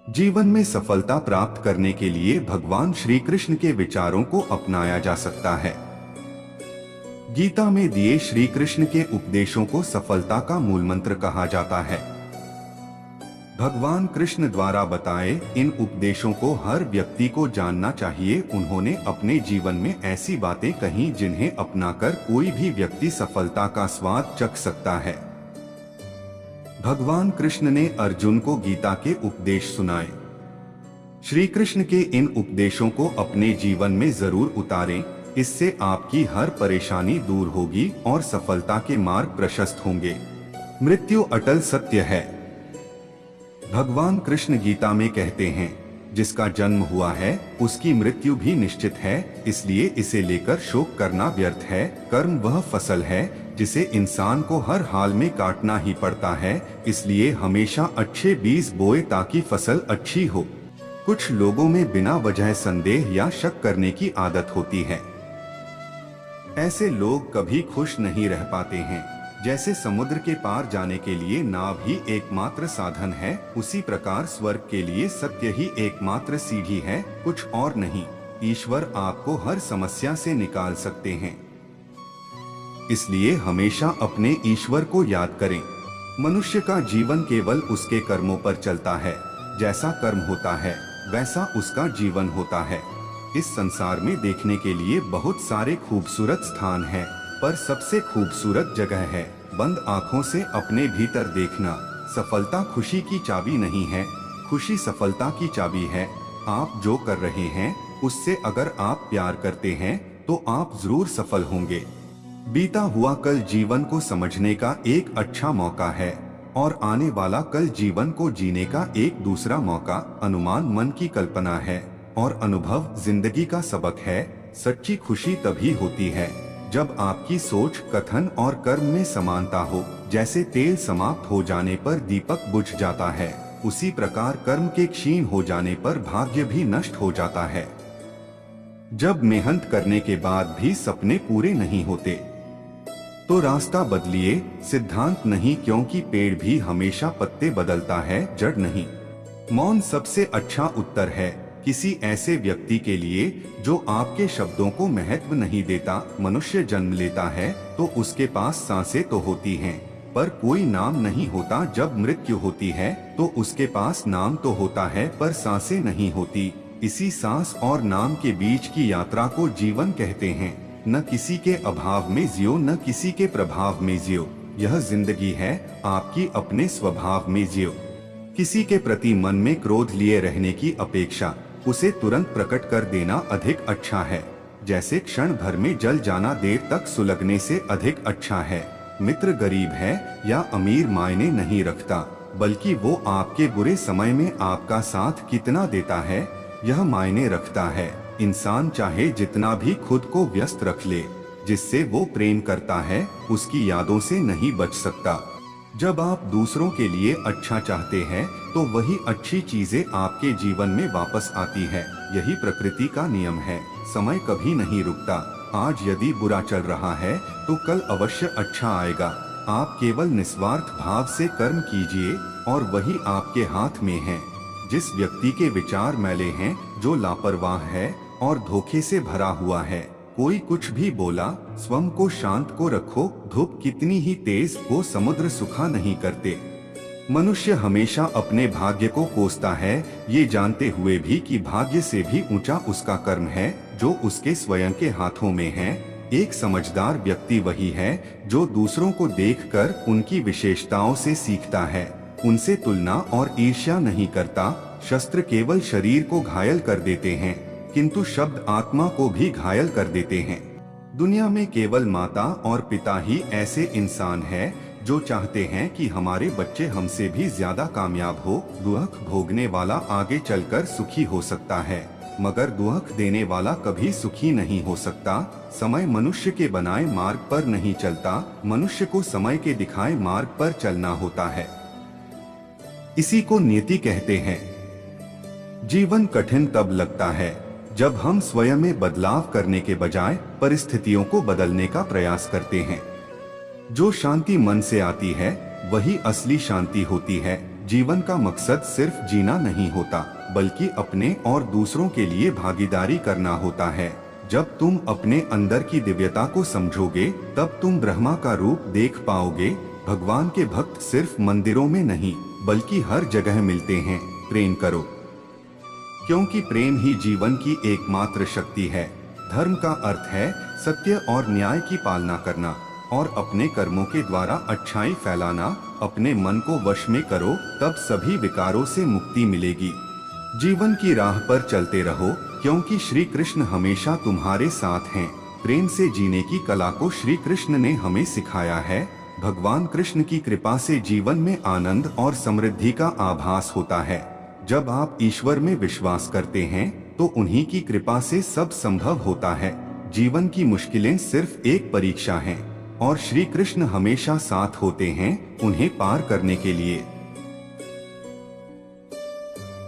जीवन में सफलता प्राप्त करने के लिए भगवान श्री कृष्ण के विचारों को अपनाया जा सकता है। गीता में दिए श्री कृष्ण के उपदेशों को सफलता का मूल मंत्र कहा जाता है। भगवान कृष्ण द्वारा बताए इन उपदेशों को हर व्यक्ति को जानना चाहिए। उन्होंने अपने जीवन में ऐसी बातें कही जिन्हें अपनाकर कोई भी व्यक्ति सफलता का स्वाद चख सकता है। भगवान कृष्ण ने अर्जुन को गीता के उपदेश सुनाए। श्री कृष्ण के इन उपदेशों को अपने जीवन में जरूर उतारें, इससे आपकी हर परेशानी दूर होगी और सफलता के मार्ग प्रशस्त होंगे। मृत्यु अटल सत्य है। भगवान कृष्ण गीता में कहते हैं, जिसका जन्म हुआ है उसकी मृत्यु भी निश्चित है, इसलिए इसे लेकर शोक करना व्यर्थ है। कर्म वह फसल है जिसे इंसान को हर हाल में काटना ही पड़ता है, इसलिए हमेशा अच्छे बीज बोए ताकि फसल अच्छी हो। कुछ लोगों में बिना वजह संदेह या शक करने की आदत होती है। ऐसे लोग कभी खुश नहीं रह पाते हैं। जैसे समुद्र के पार जाने के लिए नाव ही एकमात्र साधन है, उसी प्रकार स्वर्ग के लिए सत्य ही एकमात्र सीढ़ी है, कुछ और नहीं। ईश्वर आपको हर समस्या से निकाल सकते हैं, इसलिए हमेशा अपने ईश्वर को याद करें। मनुष्य का जीवन केवल उसके कर्मों पर चलता है। जैसा कर्म होता है वैसा उसका जीवन होता है। इस संसार में देखने के लिए बहुत सारे खूबसूरत स्थान हैं, पर सबसे खूबसूरत जगह है बंद आँखों से अपने भीतर देखना। सफलता खुशी की चाबी नहीं है, खुशी सफलता की चाबी है। आप जो कर रहे हैं उससे अगर आप प्यार करते हैं तो आप जरूर सफल होंगे। बीता हुआ कल जीवन को समझने का एक अच्छा मौका है और आने वाला कल जीवन को जीने का एक दूसरा मौका। अनुमान मन की कल्पना है और अनुभव जिंदगी का सबक है। सच्ची खुशी तभी होती है जब आपकी सोच, कथन और कर्म में समानता हो। जैसे तेल समाप्त हो जाने पर दीपक बुझ जाता है, उसी प्रकार कर्म के क्षीण हो जाने पर भाग्य भी नष्ट हो जाता है। जब मेहनत करने के बाद भी सपने पूरे नहीं होते तो रास्ता बदलिए, सिद्धांत नहीं, क्योंकि पेड़ भी हमेशा पत्ते बदलता है, जड़ नहीं। मौन सबसे अच्छा उत्तर है किसी ऐसे व्यक्ति के लिए जो आपके शब्दों को महत्व नहीं देता। मनुष्य जन्म लेता है तो उसके पास सांसें तो होती हैं, पर कोई नाम नहीं होता। जब मृत्यु होती है तो उसके पास नाम तो होता है पर सांसें नहीं होती। इसी सांस और नाम के बीच की यात्रा को जीवन कहते हैं। न किसी के अभाव में जियो, न किसी के प्रभाव में जियो। यह जिंदगी है, आपकी अपने स्वभाव में जियो। किसी के प्रति मन में क्रोध लिए रहने की अपेक्षा उसे तुरंत प्रकट कर देना अधिक अच्छा है। जैसे क्षण भर में जल जाना देर तक सुलगने से अधिक अच्छा है। मित्र गरीब है या अमीर मायने नहीं रखता, बल्कि वो आपके बुरे समय में आपका साथ कितना देता है यह मायने रखता है। इंसान चाहे जितना भी खुद को व्यस्त रख ले, जिससे वो प्रेम करता है उसकी यादों से नहीं बच सकता। जब आप दूसरों के लिए अच्छा चाहते हैं तो वही अच्छी चीजें आपके जीवन में वापस आती है। यही प्रकृति का नियम है। समय कभी नहीं रुकता। आज यदि बुरा चल रहा है तो कल अवश्य अच्छा आएगा। आप केवल निस्वार्थ भाव से कर्म कीजिए और वही आपके हाथ में है। जिस व्यक्ति के विचार मैले हैं, जो लापरवाह है और धोखे से भरा हुआ है, कोई कुछ भी बोला, स्वयं को शांत को रखो। धूप कितनी ही तेज हो, समुद्र सुखा नहीं करते। मनुष्य हमेशा अपने भाग्य को कोसता है, ये जानते हुए भी कि भाग्य से भी ऊंचा उसका कर्म है जो उसके स्वयं के हाथों में है। एक समझदार व्यक्ति वही है जो दूसरों को देखकर उनकी विशेषताओं से सीखता है, उनसे तुलना और ईर्ष्या नहीं करता। शस्त्र केवल शरीर को घायल कर देते हैं, किंतु शब्द आत्मा को भी घायल कर देते हैं। दुनिया में केवल माता और पिता ही ऐसे इंसान हैं जो चाहते हैं कि हमारे बच्चे हमसे भी ज्यादा कामयाब हो। दुख भोगने वाला आगे चलकर सुखी हो सकता है, मगर दुख देने वाला कभी सुखी नहीं हो सकता। समय मनुष्य के बनाए मार्ग पर नहीं चलता, मनुष्य को समय के दिखाए मार्ग पर चलना होता है। इसी को नियति कहते हैं। जीवन कठिन तब लगता है जब हम स्वयं में बदलाव करने के बजाय परिस्थितियों को बदलने का प्रयास करते हैं। जो शांति मन से आती है वही असली शांति होती है। जीवन का मकसद सिर्फ जीना नहीं होता, बल्कि अपने और दूसरों के लिए भागीदारी करना होता है। जब तुम अपने अंदर की दिव्यता को समझोगे, तब तुम ब्रह्मा का रूप देख पाओगे। भगवान के भक्त सिर्फ मंदिरों में नहीं, बल्कि हर जगह मिलते हैं। प्रेम करो, क्योंकि प्रेम ही जीवन की एकमात्र शक्ति है। धर्म का अर्थ है सत्य और न्याय की पालना करना और अपने कर्मों के द्वारा अच्छाई फैलाना। अपने मन को वश में करो, तब सभी विकारों से मुक्ति मिलेगी। जीवन की राह पर चलते रहो, क्योंकि श्री कृष्ण हमेशा तुम्हारे साथ हैं। प्रेम से जीने की कला को श्री कृष्ण ने हमें सिखाया है। भगवान कृष्ण की कृपा से जीवन में आनंद और समृद्धि का आभास होता है। जब आप ईश्वर में विश्वास करते हैं, तो उन्हीं की कृपा से सब संभव होता है। जीवन की मुश्किलें सिर्फ एक परीक्षा हैं और श्री कृष्ण हमेशा साथ होते हैं उन्हें पार करने के लिए।